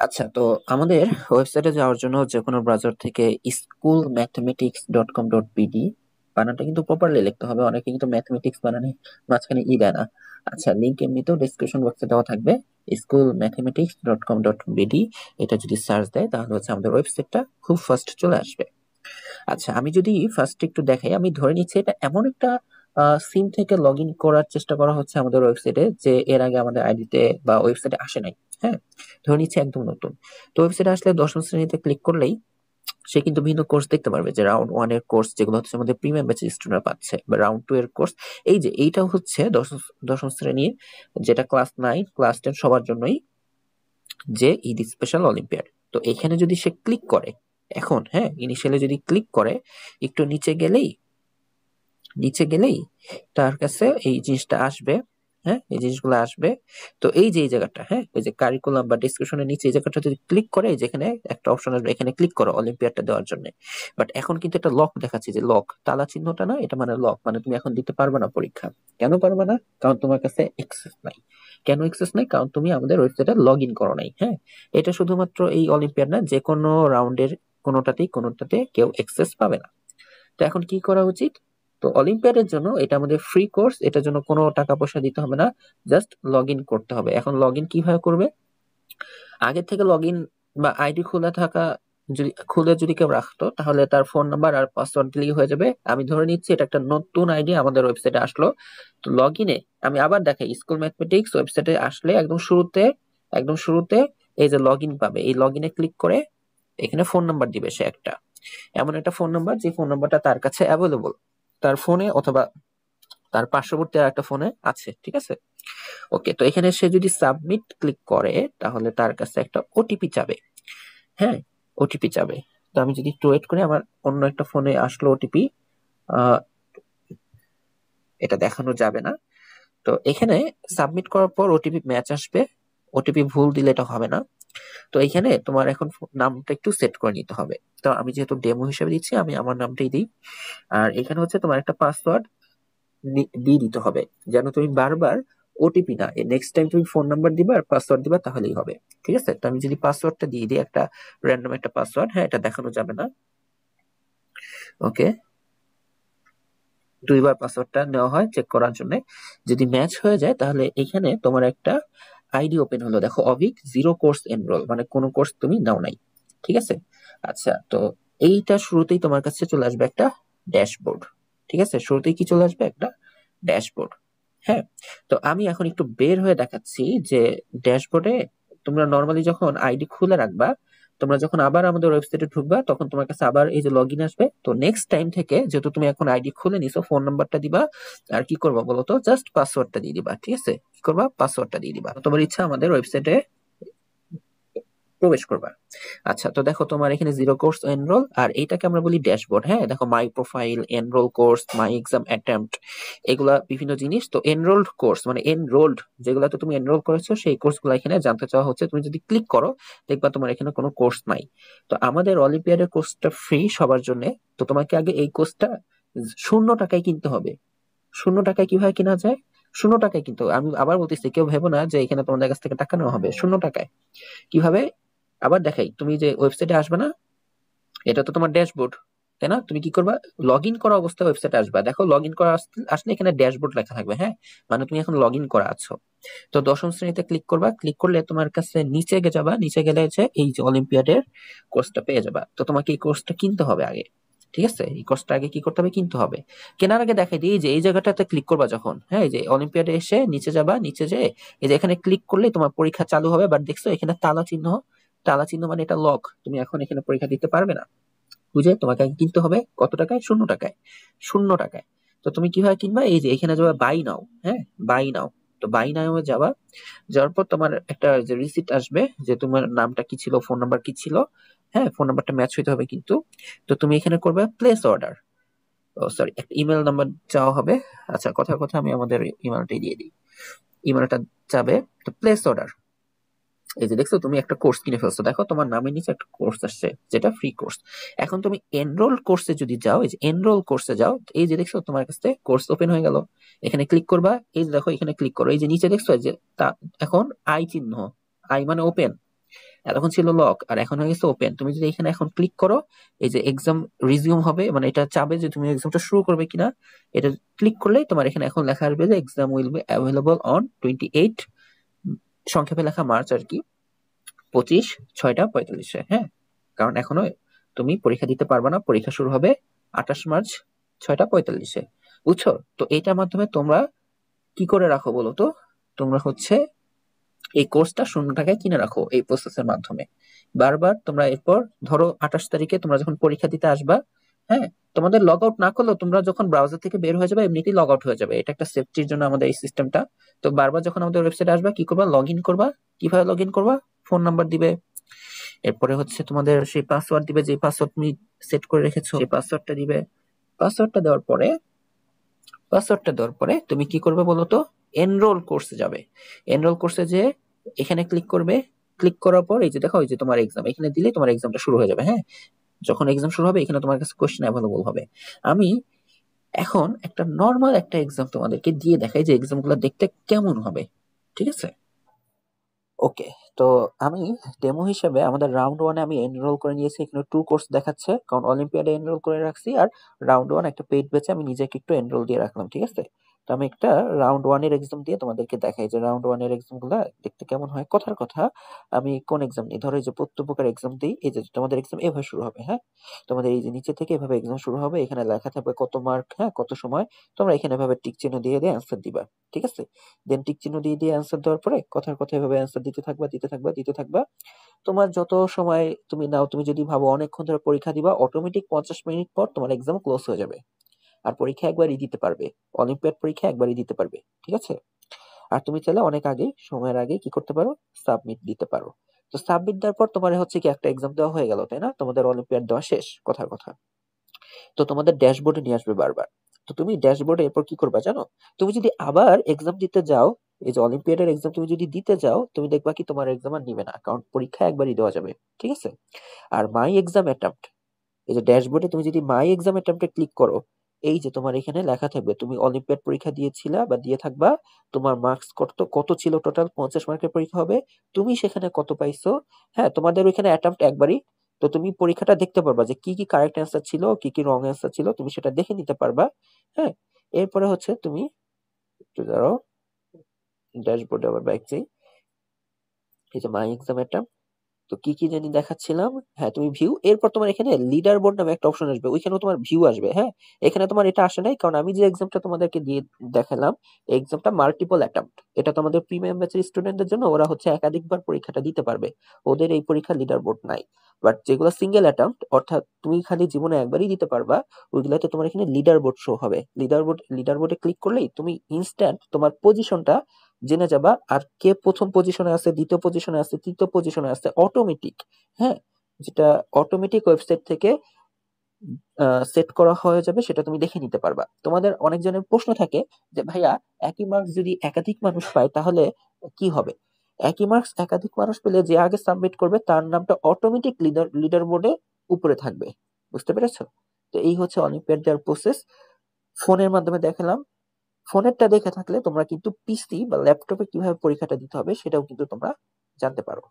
আচ্ছা, তো আমাদের ওয়েবসাইটে যাওয়ার জন্য যে কোনো ব্রাউজার থেকে schoolmathematics.com.bd বানানটা কিন্তু প্রপারলি লিখতে হবে। অনেকে কিন্তু ম্যাথমেটিক্স বানানে মাঝখানে দেয় না। আচ্ছা, লিংক এমনিতেও ডেসক্রিপশন বক্সে দেওয়া থাকবে। schoolmathematics.com.bd এটা যদি সার্চ দেয় তাহলে হচ্ছে আমাদের ওয়েবসাইটটা খুব ফার্স্ট চলে আসবে। আচ্ছা, আমি যদি ফার্স্ট একটু দেখাই, আমি ধরে নিচ্ছি এটা এমন একটা সিম থেকে লগ ইন করার চেষ্টা করা হচ্ছে আমাদের ওয়েবসাইটে, যে এর আগে আমাদের আইডিতে বা ওয়েবসাইটে আসে নাই। হ্যাঁ, ধরে নিচ্ছি একদম নতুন। তো ওয়েবসাইটে আসলে দশম শ্রেণীতে ক্লিক করলেই সে কিন্তু বিভিন্ন কোর্স দেখতে পারবে, যে রাউন্ড ওয়ান এর কোর্স যেগুলো হচ্ছে আমাদের প্রিমিয়াম ব্যাচের স্টুডেন্টরা পাচ্ছে, বা রাউন্ড টু এর কোর্স। এই যে এইটা হচ্ছে দশম শ্রেণীর, যেটা ক্লাস 9 ক্লাস 10 সবার জন্যই, যে ঈদ স্পেশাল অলিম্পিয়াড। তো এখানে যদি সে ক্লিক করে এখন, হ্যাঁ, ইনিশিয়ালি যদি ক্লিক করে, একটু নিচে গেলেই তার কাছে এই জিনিসটা আসবে। হ্যাঁ, এই জিনিসগুলো আসবে। তো এই যে এই জায়গাটা, হ্যাঁ, এই যে কারিকুলাম বা ডিসক্রিপশনের নিচে এই জায়গাটা যদি ক্লিক করে, যেখানে একটা অপশন আসবে, এখানে ক্লিক করো অলিম্পিয়াডটা দেওয়ার জন্য। বাট এখন কিন্তু এটা লক দেখাচ্ছে, যে লক, তালা চিহ্নটা না, এটা মানে লক, মানে তুমি এখন দিতে পারবে না পরীক্ষা। কেন পারবে না? কারণ তোমার কাছে অ্যাক্সেস নাই। কেন অ্যাক্সেস নাই? কারণ তুমি আমাদের ওয়েবসাইটে লগ ইন করো নাই। হ্যাঁ, এটা শুধুমাত্র এই অলিম্পিয়াড না, যে কোনো রাউন্ডের কোনোটাতে কেউ অ্যাক্সেস পাবে না। তো এখন কি করা উচিত? তো অলিম্পিয়াডের জন্য এটা আমাদের ফ্রি কোর্স, এটার জন্য কোনো টাকা পয়সা দিতে হবে না, জাস্ট লগ ইন করতে হবে। এখন লগ ইন কিভাবে করবে? আগে থেকে লগ ইন বা আইডি খুলে যদি কেউ রাখতো, তাহলে তার ফোন নাম্বার আর পাসওয়ার্ড দিলেই হয়ে যাবে। আমি ধরে নিচ্ছি এটা একটা নতুন আইডি আমাদের ওয়েবসাইটে আসলো। তো লগ ইনে আমি আবার দেখাই, স্কুল ম্যাথমেটিক্স ওয়েবসাইটে আসলে একদম শুরুতে এই যে লগ ইন পাবে, এই লগ ইনে ক্লিক করে এখানে ফোন নাম্বার দিবে সে একটা, এমন একটা ফোন নাম্বার যে ফোন নাম্বারটা তার কাছে অ্যাভেলেবল, তার ফোনে অথবা তার পার্শ্ববর্তী আর একটা ফোনে আছে। ঠিক আছে, ওকে। তো এখানে সে যদি সাবমিট ক্লিক করে, তাহলে তার কাছে একটা ওটিপি চাবে। হ্যাঁ, ওটিপি চাবে। তো আমি যদি একটু ওয়েট করি, আমার অন্য একটা ফোনে আসলো ওটিপি। এটা দেখানো যাবে না। তো এখানে সাবমিট করার পর ওটিপি ম্যাচ আসবে। ওটিপি ভুল দিলে এটা হবে না। তো এখানে তোমার এখন নামটা একটু সেট করে নিতে হবে। তো আমি যেহেতু ডেমো হিসেবে দিচ্ছি, আমি আমার নামটাই দিই। আর এখানে হচ্ছে তোমার একটা পাসওয়ার্ড দিয়ে দিতে হবে, যেন তুমি বারবার ওটিপি না, নেক্সট টাইম তুমি ফোন নাম্বার দিবা আর পাসওয়ার্ড দিবা, তাহলেই হবে। ঠিক আছে, তো আমি যদি পাসওয়ার্ডটা দিয়ে দিই, একটা র্যান্ডম একটা পাসওয়ার্ড, হ্যাঁ, এটা দেখানো যাবে না। ওকে, দুইবার পাসওয়ার্ডটা নেওয়া হয় চেক করার জন্য। যদি ম্যাচ হয়ে যায়, তাহলে এখানে তোমার একটা আইডি ওপেন হলো, দেখো অবিক জিরো কোর্স এনরোল, মানে কোনো কোর্স তুমি নাও নাই। ঠিক আছে, আচ্ছা, তো এইটা শুরুতেই তোমার কাছে চলে আসবে একটা ড্যাশবোর্ড। ঠিক আছে, শুরুতেই কি চলে আসবে? একটা ড্যাশবোর্ড। হ্যাঁ, তো আমি এখন একটু বের হয়ে দেখাচ্ছি যে ড্যাশবোর্ডে তোমরা নর্মালি যখন আইডি খুলে রাখবা, তোমরা যখন আবার আমাদের ওয়েবসাইটে ঢুকবা, তখন তোমার কাছে আবার এই যে লগ ইন আসবে। তো নেক্সট টাইম থেকে, যেহেতু তুমি এখন আইডি খুলে নিছো, ফোন নাম্বারটা দিবা, আর কি করবা বলো তো? জাস্ট পাসওয়ার্ডটা দিয়ে দিবা। ঠিক আছে, কি করবা? পাসওয়ার্ডটা দিয়ে দিবা। তোমার ইচ্ছা আমাদের ওয়েবসাইটে প্রবেশ করবা। আচ্ছা, তো দেখো তোমার এখানে জিরো কোর্স এনরোল, আর এইটাকে আমরা বলি ড্যাশবোর্ড। হ্যাঁ, দেখো my profile, enrol course, my exam attempt, এগুলা বিভিন্ন জিনিস। তো এনরোলড কোর্স মানে এনরোলড, যেগুলাতে তুমি এনরোল করেছো সেই কোর্সগুলো এখানে জানতে চাওয়া হচ্ছে। তুমি যদি ক্লিক করো, দেখবা তোমার এখানে কোনো কোর্স নাই। তো আমাদের অলিম্পিয়াডের কোর্সটা ফ্রি সবার জন্য। তো তোমাকে আগে এই কোর্সটা 0 টাকায় কিনতে হবে। 0 টাকায় কিভাবে কেনা যায়? 0 টাকায় কিন্তু, আমি আবার বলতেছি, কেউ ভেবো না যে এখানে তোমাদের কাছ থেকে টাকা নেওয়া হবে। 0 টাকায় কিভাবে? আবার দেখাই, তুমি যে ওয়েবসাইটে আসবে না, এটা তো তোমার ড্যাশবোর্ড, তাই না? তুমি কি করবা? লগ ইন করা অবস্থায় ওয়েবসাইটে আসবা, দেখো লগ ইন করা আসলে এখানে ড্যাশবোর্ড লেখা থাকবে। হ্যাঁ, মানে তুমি এখন লগ ইন করা আছো। তো দশম শ্রেণীতে ক্লিক করবা, ক্লিক করলে তোমার কাছে নিচে যাবা, নিচে গেলে হচ্ছে এই যে অলিম্পিয়াডের কোর্সটা পেয়ে যাবা। তো তোমাকে এই কোর্সটা কিনতে হবে আগে। ঠিক আছে, এই কোর্সটা আগে কি করতে হবে? কিনতে হবে। কেনার আগে দেখাই দিই, যে এই জায়গাটাতে ক্লিক করবা যখন, হ্যাঁ, এই যে অলিম্পিয়াডে এসে নিচে যাবা, নিচে যে এই যে এখানে ক্লিক করলে তোমার পরীক্ষা চালু হবে। বাট দেখছো এখানে তালা চিহ্ন, তালা চিহ্ন মানে এটা লক, তুমি এখন এখানে পরীক্ষা দিতে পারবে না। বুঝে তোমাকে আগে কিনতে হবে কত টাকায়? 0 টাকায়। 0 টাকায়। তো তুমি কিভাবে কিনবা? এই যে এখানে যাবে বাই নাও। হ্যাঁ, বাই নাও। তো বাই নাও যাবা, যাওয়ার পর তোমার একটা যে রিসিট আসবে, যে তোমার নামটা কি ছিল, ফোন নাম্বার কি ছিল। হ্যাঁ, ফোন নাম্বারটা ম্যাচ হইতে হবে কিন্তু। তো তুমি এখানে করবে প্লেস অর্ডার। ও সরি, একটা ইমেল নাম্বার চাওয়া হবে। আচ্ছা, কথার কথা আমি আমাদের ইমেলটাই দিয়ে দিই। ইমেলটা যাবে। তো প্লেস অর্ডার, এই যে দেখছো তুমি একটা কোর্স কিনে ফেলছো, দেখো তোমার নামের নিচে একটা কোর্স আসছে, যেটা ফ্রি কোর্স। এখন তুমি এনরোল কোর্সে যদি যাও, এই যে এনরোল কোর্সে যাও, এই যে দেখছো তোমার কাছে কোর্স ওপেন হয়ে গেল। এখানে ক্লিক করবা, এই যে দেখো এখানে ক্লিক করো, এই যে নিচে দেখছো, এই যে এখন আই চিহ্ন, আই মানে ওপেন। এতক্ষণ ছিল লক আর এখন হয়ে গেছে ওপেন। তুমি যদি এখানে এখন ক্লিক করো, এই যে এক্সাম রিজিউম হবে, মানে এটা চাবে যে তুমি এক্সামটা শুরু করবে কিনা। এটা ক্লিক করলেই তোমার এখানে এখন লেখা আসবে যে exam will be available on 28, সংক্ষেপে লেখা মার্চ আর কি, 25:06:45। হ্যাঁ, কারণ এখনো তুমি পরীক্ষা দিতে পারবে না, পরীক্ষা শুরু হবে 28 মার্চ 6:45। বুঝছো? তো এইটার মাধ্যমে তোমরা কি করে রাখো বলো তো? তোমরা হচ্ছে এই কোর্সটা 0 টাকায় কিনে রাখো এই প্রসেসের মাধ্যমে। বারবার তোমরা এরপর ধরো 28 তারিখে তোমরা যখন পরীক্ষা দিতে আসবা, হ্যাঁ, তোমাদের লগ আউট না করলেও তোমরা যখন ব্রাউজার থেকে বের হয়ে যাবে এমনিতেই লগ আউট হয়ে যাবে। এটা একটা সেফটির জন্য আমাদের এই সিস্টেমটা। তো বারবার যখন আমাদের ওয়েবসাইটে আসবা কি করবা? লগ ইন করবা। কিভাবে লগ ইন করবা? ফোন নাম্বার দিবে, এরপরে হচ্ছে তোমাদের সেই পাসওয়ার্ড দিবে, যে পাসওয়ার্ড তুমি সেট করে রেখেছো সেই পাসওয়ার্ডটা দিবে। পাসওয়ার্ডটা দেওয়ার পরে তুমি কি করবে বলো তো? এনরোল কোর্সে যাবে। এনরোল কোর্সে যে এখানে ক্লিক করবে। ক্লিক করার পর এই যে দেখো, এই যে তোমার এক্সাম, এখানে দিলে তোমার এক্সামটা শুরু হয়ে যাবে। হ্যাঁ, যখন এক্সাম শুরু হবে এখানে তোমার কাছে কোশ্চেন অ্যাভেলেবল হবে। আমি এখন একটা নর্মাল একটা এক্সাম তোমাদেরকে দিয়ে দেখাই যে এক্সামগুলো দেখতে কেমন হবে। ঠিক আছে? ওকে, তো আমি ডেমো হিসেবে আমাদের রাউন্ড ওয়ানে আমি এনরোল করে নিয়েছি। এখানে 2 কোর্স দেখাচ্ছে, কারণ অলিম্পিয়াডে এনরোল করে রাখছি। আর রাউন্ড ওয়ান একটা পেইড বেচে আমি নিজেকে একটু এনরোল দিয়ে রাখলাম। ঠিক আছে? তো আমি একটা রাউন্ড ওয়ানের এক্সাম দিয়ে তোমাদেরকে দেখাই যে রাউন্ড ওয়ানের এক্সাম গুলা দেখতে কেমন হয়। কথার কথা, আমি কোন এক্সাম নিই? ধরো এই যে প্রত্যেকের এক্সাম দিই। এই যে তোমাদের এক্সাম এভাবে শুরু হবে। হ্যাঁ, তোমাদের এই যে নিচে থেকে এভাবে এক্সাম শুরু হবে, এখানে লেখা থাকবে কত মার্ক, হ্যাঁ, কত সময়। তোমরা এখানে এভাবে টিক চিহ্ন দিয়ে দিয়ে অ্যান্সার দিবা। ঠিক আছে? দেন টিক চিহ্ন দিয়ে দিয়ে অ্যান্সার দেওয়ার পরে কথার কথা এভাবে অ্যান্সার দিতে থাকবা। তোমার যত সময় তুমি নাও, তুমি যদি ভাবো অনেকক্ষণ ধরে পরীক্ষা দিবা, অটোমেটিক 50 মিনিট পর তোমার এক্সাম ক্লোজ হয়ে যাবে। আর পরীক্ষা একবারই দিতে পারবে। অলিম্পিয়াড পরীক্ষা একবারই দিতে পারবে। ঠিক আছে? আর তুমি চাইলে অনেক আগে, সময়ের আগে কি করতে পারো? সাবমিট দিতে পারো। তো সাবমিট দেওয়ার পর তোমার হচ্ছে কি একটা এক্সাম দেওয়া হয়ে গেল, তাই না? তোমাদের অলিম্পিয়াড দেওয়া শেষ, কথার কথা। তো তোমাদের ড্যাশবোর্ডে নিয়ে আসবে বারবার। তো তুমি ড্যাশবোর্ডে এরপর কি করবা জানো? তুমি যদি আবার এক্সাম দিতে যাও, এই যে অলিম্পিয়াডের এক্সাম তুমি যদি দিতে যাও, তুমি দেখবা কি তোমার এক্সাম আর নিবে না, কারণ পরীক্ষা একবারই দেওয়া যাবে। ঠিক আছে? আর মাই এক্সাম অ্যাটেম্পট, এই যে ড্যাশবোর্ডে তুমি যদি মাই এক্সাম অ্যাটেম্পটে ক্লিক করো, এই যে তোমার এখানে লেখা থাকবে তুমি অলিম্পিয়াড পরীক্ষা দিয়েছিলা বা দিয়ে থাকবা, তোমার মার্কস কত কত ছিল, টোটাল 50 মার্কের পরীক্ষা হবে, তুমি সেখানে কত পাইছো। হ্যাঁ, তোমাদের ওইখানে অ্যাটেম্পট একবারই। তো তুমি পরীক্ষাটা দেখতে পারবা যে কি কি কারেক্ট অ্যান্সার ছিল, কি কি রং অ্যান্সার ছিল, তুমি সেটা দেখে নিতে পারবা। হ্যাঁ, এরপরে হচ্ছে তুমি একটু দাঁড়াও, ড্যাশবোর্ডে আবার ব্যাক যাই। এই যে মাই এক্সাম অ্যাটেম্পট, তো কি কি জানি দেখাচ্ছিলাম। হ্যাঁ, তুমি ভিউ, এরপর তোমার এখানে লিডার বোর্ড নামে একটা অপশন আসবে, ওইখানেও তোমার ভিউ আসবে। হ্যাঁ, এখানে তোমার এটা আসে নাই, কারণ আমি যে এক্সামটা তোমাদেরকে দিয়ে দেখালাম, এই এক্সামটা মাল্টিপল অ্যাটেম্পট। এটা তোমাদের প্রিমিয়াম ব্যাচের স্টুডেন্টদের জন্য, ওরা হচ্ছে একাধিকবার পরীক্ষাটা দিতে পারবে। ওদের এই পরীক্ষা লিডার বোর্ড নাই। বাট যেগুলো সিঙ্গেল অ্যাটেম্পট, অর্থাৎ তুমি খালি জীবনে একবারই দিতে পারবা, ওইগুলোতে তোমার এখানে লিডার বোর্ড শো হবে। লিডার বোর্ডে ক্লিক করলেই তুমি ইনস্ট্যান্ট তোমার পজিশনটা জেনে যাবা। আর কে প্রথম পজিশনে আছে, দ্বিতীয় পজিশনে আছে, তৃতীয় পজিশনে আছে, অটোমেটিক। হ্যাঁ, যেটা অটোমেটিক ওয়েবসাইট থেকে সেট করা হয়ে যাবে, সেটা তুমি দেখে নিতে পারবা। তোমাদের অনেকজনের প্রশ্ন থাকে যে ভাইয়া, একই মার্কস যদি একাধিক মানুষ পায় তাহলে কি হবে? একই মার্কস একাধিক মানুষ পেলে যে আগে সাবমিট করবে তার নামটা অটোমেটিক লিডার বোর্ডে উপরে থাকবে। বুঝতে পেরেছো? তো এই হচ্ছে অলিম্পিয়াড দেওয়ার প্রসেস। ফোনের মাধ্যমে দেখালাম। ফোনেরটা দেখে থাকলে তোমরা কিন্তু পিসি বা ল্যাপটপে কিভাবে পরীক্ষাটা দিতে হবে সেটাও কিন্তু তোমরা জানতে পারো।